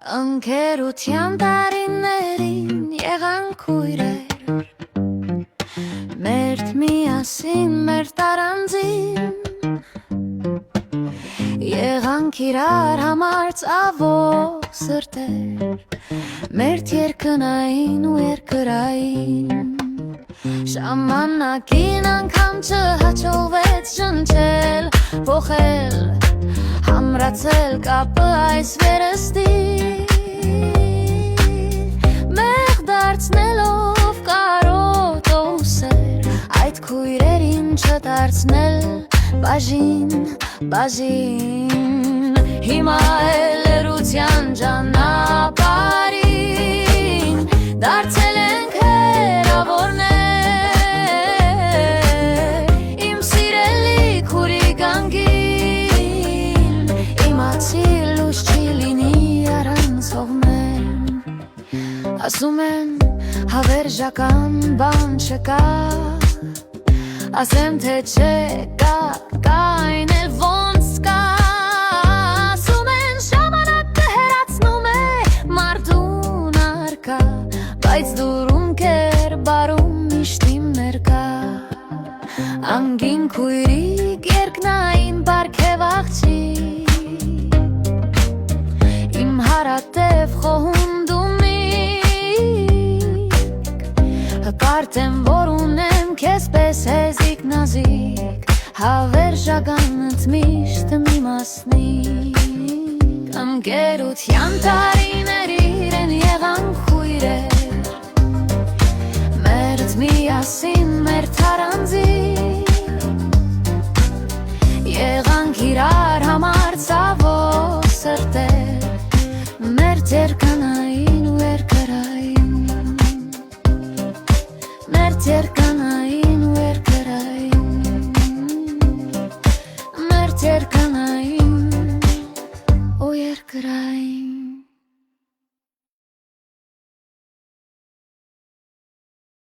Ընկերության տարիներին եղանք քույրեր, մերթ միասին մեր տարանձին, եղանք իրար համար ծավոք սրտեր, մերթ երկնային ու երկրային, ժամանակին անգամ չհաջողվեց շնչել, փոխել, համրացել կապը այս վերստին, մեղ դարձնելով կարոտ ուսեր, այդ քույրերին չդարձնել բաժին, հիմա էլ լրության ճանապարհին դարձել ենք հեռավորներ, իմ սիրելի քուրի գանգին, իմացի լույս չի լինի առանցողներ, ասում են հավերժական բան չկա, ասեմ թե չէ կա, այն էլ ոնց կա, ասում են ժամանակը հեռացնում է մարդուն առկա, բայց դուրում կեր բարում միշտ իմ ներկա, անգին քույրիկ երկնային պարգև աղջիկ, իմ հարատև խոհունդումիկ, հպարտ եմ որ ունեմ քեզ պես հեզիկ նազիկ, հավերժականդ միշտ մի մասնիկ, ընկերության տարիներին եղանք քույրեր, մերթ միասին մեր թարանձին, եղանք իրար համար ծավոք սրտեր, մերթ երկնային ու երկրային, մերթ երկնային ու երկրային, մերթ երկնային